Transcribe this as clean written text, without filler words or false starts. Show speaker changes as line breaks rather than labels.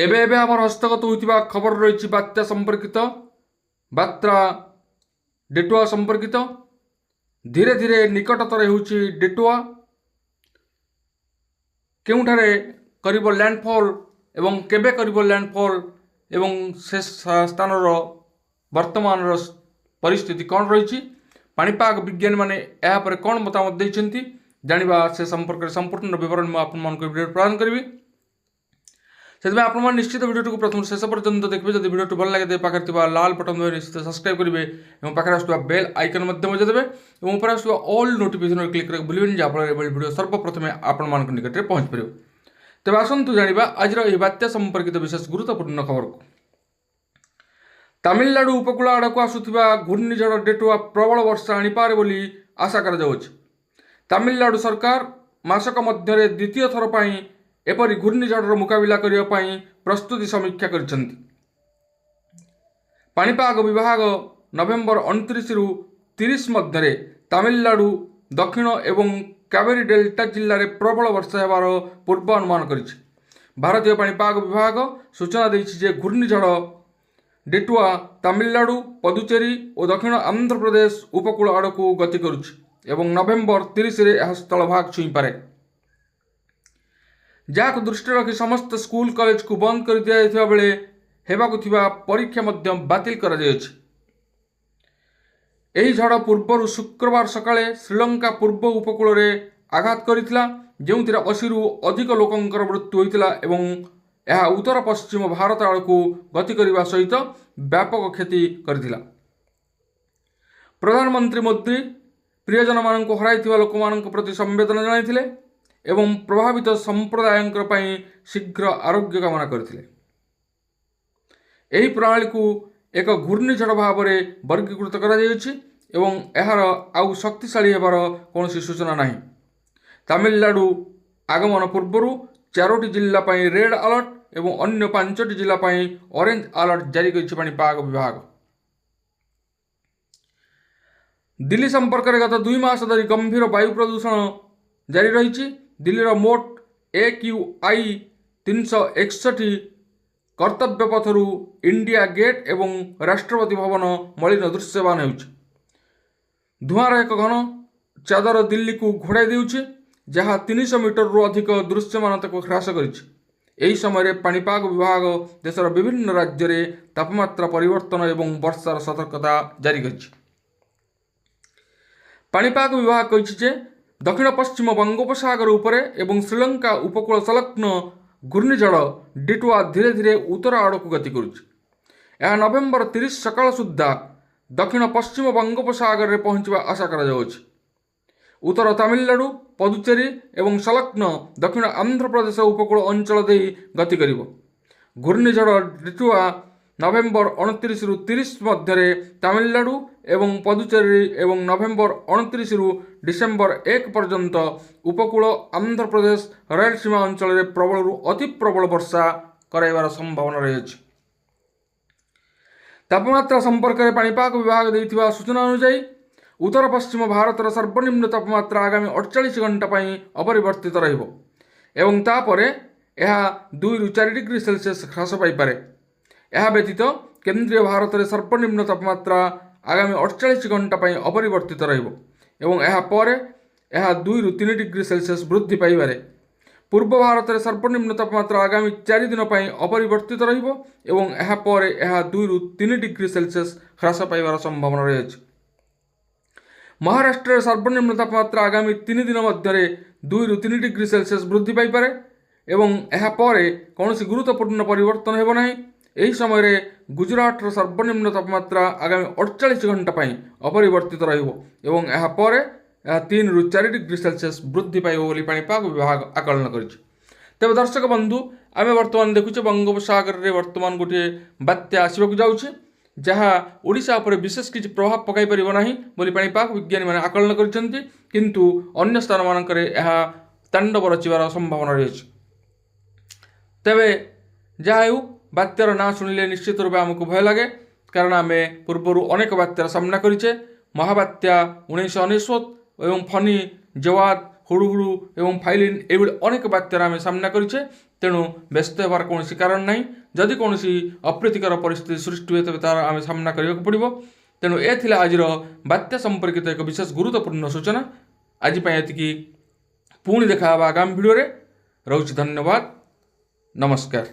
एबे एबे आमर हस्तगत होइतिबा खबर रही बात्या संपर्कित बात्रा डेटुआ संपर्कित धीरे धीरे निकटतर होउछि डेटुआ केउठारे करिब लैंडफॉल एवं केबे करिब लैंडफॉल एवं से स्थानर वर्तमान परिस्थिति कौन रही पाणीपाग विज्ञानी माने यहाँ पर कौन मतामत देइछन्ति जानिबा से संपर्क संपूर्ण विवरण मैं आपन मान को वीडियो प्रदान करी से आप निश्चित वीडियो को प्रथम शेष पर्यंत देखिए जब वीडियो भल लगे पाखे लाल बटन दबाई निश्चित सब्सक्राइब करेंगे और पाखे आसुवा बेल आइकन बजाइदेवे और ऊपर आसुवा ऑल नोटिफिकेशन क्लिक करके भूलें जहाँफल वीडियो सर्वप्रथम आपण मान निकट में पहुँच पार तेज आसतु जाना आज बात्या संपर्कित विशेष गुरुत्वपूर्ण खबर को तमिलनाडु उपकूल आड़ को आसुवा घूर्णिझड़ डेटुआ प्रबल वर्षा आनीपारे बोली आशा कर तमिलनाडु सरकार मासक मध्य द्वितीय थर पर एपरी घूर्णिझड़र मुकाबला करने प्रस्तुति समीक्षा करिसेंति। पाणीपाग विभाग नवेम्बर 29 रु 30 मध्य तमिलनाडु दक्षिण एवं कावेरी डेल्टा जिले में प्रबल वर्षा होवार पूर्वानुमान करिछि। भारतीय पाणीपाग विभाग सूचना देछि जे घूर्णिझड़ डेटुआ तमिलनाडु पुदुचेरी और दक्षिण आंध्र प्रदेश उपकूल आड़ को गति करुछि एवं नवेम्बर 30 रे यह स्थलभाग छुई पारे जहाँ दृष्टि रखी समस्त स्कूल कॉलेज को बंद कर दिया जायतिबा बेले हेबाकु थिबा परीक्षा मध्य बातिल करा जायछि। एही झड़ पूर्व शुक्रवार सकाळे श्रीलंका पूर्व उपकूल रे आघात करिथिला जेउथिरे 80 रु अधिक लोकंकर मृत्यु होइतिला एवं यह उत्तर पश्चिम भारत आड़ को गति करने सहित व्यापक क्षति करथिला। प्रधानमंत्री मोदी प्रियजन मान हराई लोक मान प्रति संवेदना जनाइथिले एवं प्रभावित संप्रदाय शीघ्र आरोग्य कामना करथिले। एही प्रणाली को एक घूर्णिझड़ भाव में वर्गीकृत करा जायछि एवं एहार आउ शक्तिशाली हेबार कौनसी सूचना नहीं। तमिलनाडु आगमन पूर्व 4टी जिला रेड अलर्ट एवं अन्य 5टी जिला ऑरेंज अलर्ट जारी करिछि पाणीपाग विभाग। दिल्ली संपर्क में गत 2 मास धरी गंभीर वायु प्रदूषण जारी रही। दिल्लीर मोट AQI 361 कर्तव्य पथरु इंडिया गेट एवं राष्ट्रपति भवन मलिन दृश्यमान होउछि। धुआर एक घन चादर दिल्ली को घोड़ाई देउछि जहाँ 300 मीटर रु अधिक दृश्यमानता को ह्रास करिछि। एही समय पाणीपाग विभाग देशर विभिन्न राज्य में तापमात्रा परिवर्तन एवं वर्षार सतर्कता जारी करिछि। पाणीपाग विभाग कहिछि जे दक्षिण पश्चिम बंगोपसागर उपरे एवं श्रीलंका उपकूल संलग्न घूर्णिझड़ डेटुआ धीरे धीरे उत्तर आड़ को गति करुछि। यह नवेम्बर 30 सकाळ सुद्धा दक्षिण पश्चिम बंगोपसागर में पहुंचवा आशा करा जाउछि। उत्तर तमिलनाडु पुदुचेरी एवं संलग्न दक्षिण आंध्र प्रदेश उपकूल अंचल दे गति करिवो। घूर्णिझड़ डेटुआ नवेम्बर 29 रु 30 मध्य तमिलनाडु एवं पुदुचेरी एवं नवेम्बर 29 रु डिसेम्बर 1 पर्यंत उपकूल आंध्र प्रदेश रायलसीमा अंचल में प्रबल रु अति प्रबल वर्षा कराइबार संभावना रही। तापमात्रा संपर्क में पाणीपाग विभाग देइथिबा सूचना अनुसार उत्तर पश्चिम भारतर सर्वनिम्न तापमात्रा आगामी 48 घंटा अपरिवर्तित रहिबो एवं तापरे यह 2 रु 4 डिग्री सेल्सियस ह्रास पाइपारे। यह व्यतीत केंद्रीय भारत में सर्वनिम्न तापमात्रा आगामी 48 घंटा अपरिवर्तित रहिबो एवं यह 2 रु 3 डिग्री सेल्सियस वृद्धि पाइबारे। पूर्व भारत में सर्वनिम्न तापमात्रा आगामी 4 दिन अपरिवर्तित रहिबो एवं यह 2 रु 3 डिग्री सेल्सियस ह्रास पाइबार संभावना रही। महाराष्ट्र सर्वनिम्न तापमात्रा आगामी 3 दिन मध्य 2 रु 3 डिग्री सेल्सियस वृद्धि पाइपारे एवं यह कौन गुरुत्वपूर्ण परिवर्तन हेब नहीं। यही समय गुजरातर सर्वनिम्न तापमात्रा आगामी 48 घंटा अपरिवर्तित रहिबो एवं यह 3 रु 4 डिग्री सेल्सियस वृद्धि पाइबो बोली पाणीपाग विभाग आकलन करिछि। तेज दर्शक बंधु आम बर्तमान देखुचे बंगोपसागर में बर्तमान गोटे बात्या आसवाक जाउछि जहाँ ओडिशा उपर विशेष किसी प्रभाव पकाई परिबो नाही बोली पाणीपाग विज्ञानी माने आकलन करिसेंति किंतु अन्य स्थान मानकरे यह तांडव रचिबार संभावना रही। तेबे जाऊ बात्यार ना शुणिले निश्चित रूप आमको भय लगे कारण आम पूर्वर अनेक बात्यार सामना करिचे। महाबात्या 1999 एवं फनी जवाद हुड़ुहुड़ु एवं फाइलिन एभଳି अनेक बात्यार आम सामना करिचे। तेणु व्यस्त होबार कौन कारण ना जदि कौन अप्रीतिकर परिस्थिति सृष्टि हुए तेज तार आम सामना करने को पड़ो। तेणु ए थिला आज बात्या संपर्कित एक विशेष गुरुत्वपूर्ण सूचना। आज ये पुणी देखा आगामी भिडियो। रोच धन्यवाद। नमस्कार।